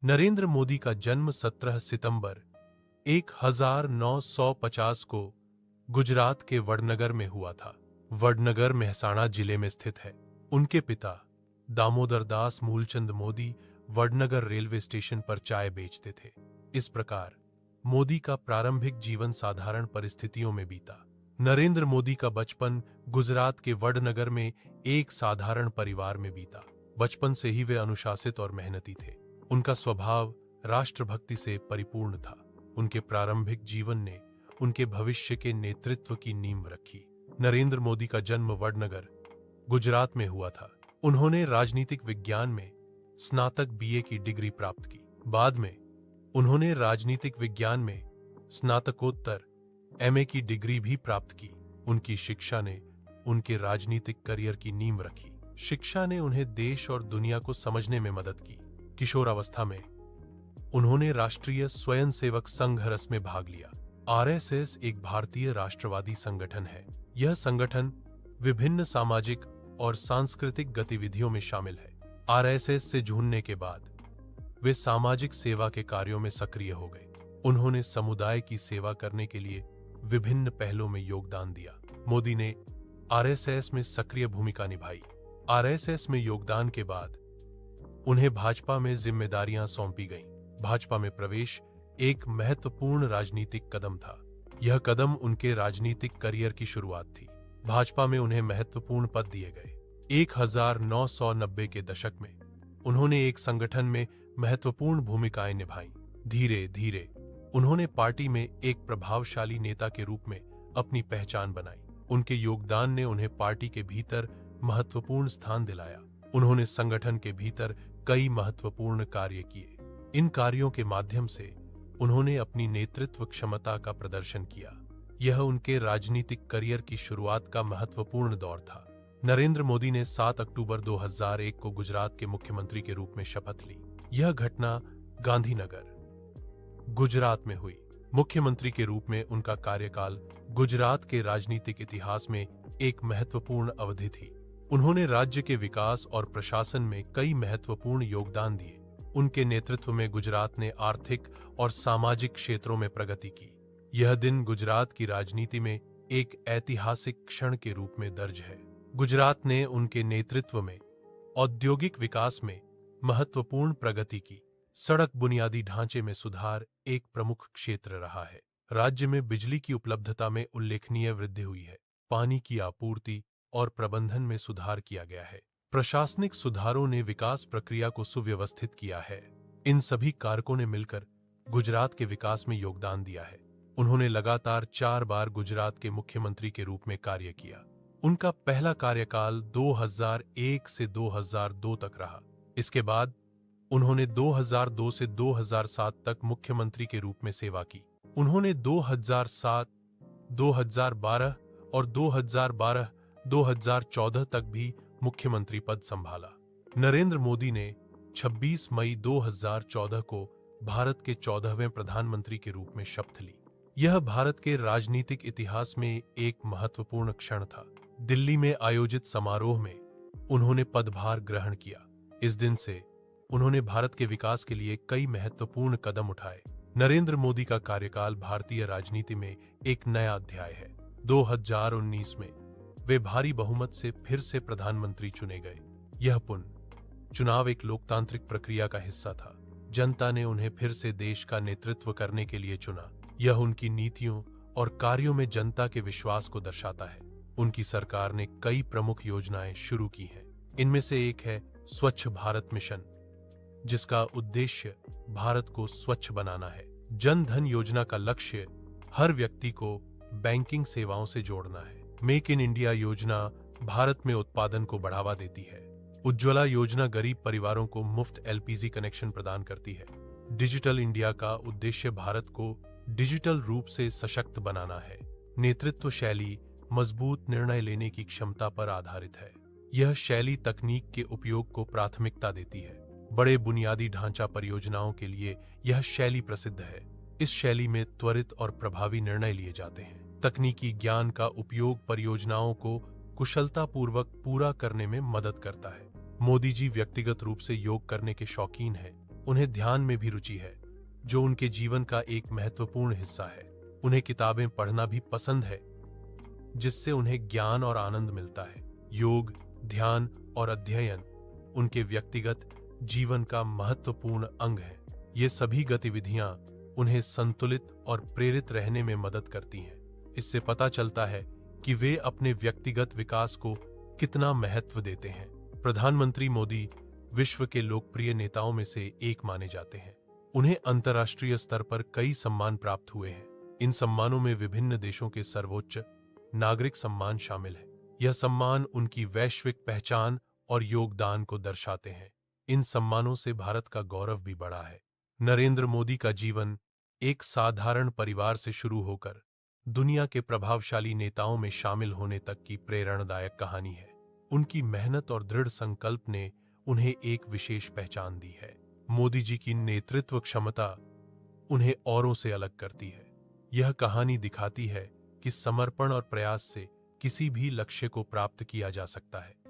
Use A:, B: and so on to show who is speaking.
A: नरेंद्र मोदी का जन्म 17 सितंबर 1950 को गुजरात के वडनगर में हुआ था। वडनगर मेहसाणा जिले में स्थित है। उनके पिता दामोदर दास मूलचंद मोदी वडनगर रेलवे स्टेशन पर चाय बेचते थे। इस प्रकार मोदी का प्रारंभिक जीवन साधारण परिस्थितियों में बीता। नरेंद्र मोदी का बचपन गुजरात के वडनगर में एक साधारण परिवार में बीता। बचपन से ही वे अनुशासित और मेहनती थे। उनका स्वभाव राष्ट्रभक्ति से परिपूर्ण था। उनके प्रारंभिक जीवन ने उनके भविष्य के नेतृत्व की नींव रखी। नरेंद्र मोदी का जन्म वडनगर, गुजरात में हुआ था। उन्होंने राजनीतिक विज्ञान में स्नातक बीए की डिग्री प्राप्त की। बाद में उन्होंने राजनीतिक विज्ञान में स्नातकोत्तर एमए की डिग्री भी प्राप्त की। उनकी शिक्षा ने उनके राजनीतिक करियर की नींव रखी। शिक्षा ने उन्हें देश और दुनिया को समझने में मदद की। किशोरावस्था में उन्होंने राष्ट्रीय स्वयंसेवक संघ रस में भाग लिया। आरएसएस एक भारतीय राष्ट्रवादी संगठन है। यह संगठन विभिन्न सामाजिक और सांस्कृतिक गतिविधियों में शामिल है। आरएसएस से जुड़ने के बाद वे सामाजिक सेवा के कार्यों में सक्रिय हो गए। उन्होंने समुदाय की सेवा करने के लिए विभिन्न पहलों में योगदान दिया। मोदी ने आरएसएस में सक्रिय भूमिका निभाई। आरएसएस में योगदान के बाद उन्हें भाजपा में जिम्मेदारियां सौंपी गईं। भाजपा में प्रवेश एक महत्वपूर्ण राजनीतिक कदम था। यह कदम उनके राजनीतिक करियर की शुरुआत थी। भाजपा में उन्हें महत्वपूर्ण पद दिए गए। 1990 के दशक में उन्होंने एक संगठन में महत्वपूर्ण भूमिकाएं निभाईं। धीरे धीरे उन्होंने पार्टी में एक प्रभावशाली नेता के रूप में अपनी पहचान बनाई। उनके योगदान ने उन्हें पार्टी के भीतर महत्वपूर्ण स्थान दिलाया। उन्होंने संगठन के भीतर कई महत्वपूर्ण कार्य किए। इन कार्यों के माध्यम से उन्होंने अपनी नेतृत्व क्षमता का प्रदर्शन किया। यह उनके राजनीतिक करियर की शुरुआत का महत्वपूर्ण दौर था। नरेंद्र मोदी ने 7 अक्टूबर 2001 को गुजरात के मुख्यमंत्री के रूप में शपथ ली। यह घटना गांधीनगर, गुजरात में हुई। मुख्यमंत्री के रूप में उनका कार्यकाल गुजरात के राजनीतिक इतिहास में एक महत्वपूर्ण अवधि थी। उन्होंने राज्य के विकास और प्रशासन में कई महत्वपूर्ण योगदान दिए। उनके नेतृत्व में गुजरात ने आर्थिक और सामाजिक क्षेत्रों में प्रगति की। यह दिन गुजरात की राजनीति में एक ऐतिहासिक क्षण के रूप में दर्ज है। गुजरात ने उनके नेतृत्व में औद्योगिक विकास में महत्वपूर्ण प्रगति की। सड़क बुनियादी ढांचे में सुधार एक प्रमुख क्षेत्र रहा है। राज्य में बिजली की उपलब्धता में उल्लेखनीय वृद्धि हुई है। पानी की आपूर्ति और प्रबंधन में सुधार किया गया है। प्रशासनिक सुधारों ने विकास प्रक्रिया को सुव्यवस्थित किया है। इन सभी कारकों ने मिलकर गुजरात के विकास में योगदान दिया है। उन्होंने लगातार 4 बार गुजरात के मुख्यमंत्री के रूप में कार्य किया। उनका पहला कार्यकाल 2001 से 2002 तक रहा। इसके बाद उन्होंने 2002 से 2007 तक मुख्यमंत्री के रूप में सेवा की। उन्होंने 2007, 2012 और 2012-2014 तक भी मुख्यमंत्री पद संभाला। नरेंद्र मोदी ने 26 मई 2014 को भारत के 14वें प्रधानमंत्री के रूप में शपथ ली। यह भारत के राजनीतिक इतिहास में एक महत्वपूर्ण क्षण था। दिल्ली में आयोजित समारोह में उन्होंने पदभार ग्रहण किया। इस दिन से उन्होंने भारत के विकास के लिए कई महत्वपूर्ण कदम उठाए। नरेंद्र मोदी का कार्यकाल भारतीय राजनीति में एक नया अध्याय है। 2019 में वे भारी बहुमत से फिर से प्रधानमंत्री चुने गए। यह चुनाव एक लोकतांत्रिक प्रक्रिया का हिस्सा था। जनता ने उन्हें फिर से देश का नेतृत्व करने के लिए चुना। यह उनकी नीतियों और कार्यों में जनता के विश्वास को दर्शाता है। उनकी सरकार ने कई प्रमुख योजनाएं शुरू की हैं। इनमें से एक है स्वच्छ भारत मिशन, जिसका उद्देश्य भारत को स्वच्छ बनाना है। जन धन योजना का लक्ष्य हर व्यक्ति को बैंकिंग सेवाओं से जोड़ना है। मेक इन इंडिया योजना भारत में उत्पादन को बढ़ावा देती है। उज्ज्वला योजना गरीब परिवारों को मुफ्त एलपीजी कनेक्शन प्रदान करती है। डिजिटल इंडिया का उद्देश्य भारत को डिजिटल रूप से सशक्त बनाना है। नेतृत्व शैली मजबूत निर्णय लेने की क्षमता पर आधारित है। यह शैली तकनीक के उपयोग को प्राथमिकता देती है। बड़े बुनियादी ढांचा परियोजनाओं के लिए यह शैली प्रसिद्ध है। इस शैली में त्वरित और प्रभावी निर्णय लिए जाते हैं। तकनीकी ज्ञान का उपयोग परियोजनाओं को कुशलतापूर्वक पूरा करने में मदद करता है। मोदी जी व्यक्तिगत रूप से योग करने के शौकीन हैं। उन्हें ध्यान में भी रुचि है, जो उनके जीवन का एक महत्वपूर्ण हिस्सा है। उन्हें किताबें पढ़ना भी पसंद है, जिससे उन्हें ज्ञान और आनंद मिलता है। योग, ध्यान और अध्ययन उनके व्यक्तिगत जीवन का महत्वपूर्ण अंग है। ये सभी गतिविधियां उन्हें संतुलित और प्रेरित रहने में मदद करती हैं। इससे पता चलता है कि वे अपने व्यक्तिगत विकास को कितना महत्व देते हैं। प्रधानमंत्री मोदी विश्व के लोकप्रिय नेताओं में से एक माने जाते हैं। उन्हें अंतर्राष्ट्रीय स्तर पर कई सम्मान प्राप्त हुए हैं। इन सम्मानों में विभिन्न देशों के सर्वोच्च नागरिक सम्मान शामिल है। यह सम्मान उनकी वैश्विक पहचान और योगदान को दर्शाते हैं। इन सम्मानों से भारत का गौरव भी बढ़ा है। नरेंद्र मोदी का जीवन एक साधारण परिवार से शुरू होकर दुनिया के प्रभावशाली नेताओं में शामिल होने तक की प्रेरणादायक कहानी है। उनकी मेहनत और दृढ़ संकल्प ने उन्हें एक विशेष पहचान दी है। मोदी जी की नेतृत्व क्षमता उन्हें औरों से अलग करती है। यह कहानी दिखाती है कि समर्पण और प्रयास से किसी भी लक्ष्य को प्राप्त किया जा सकता है।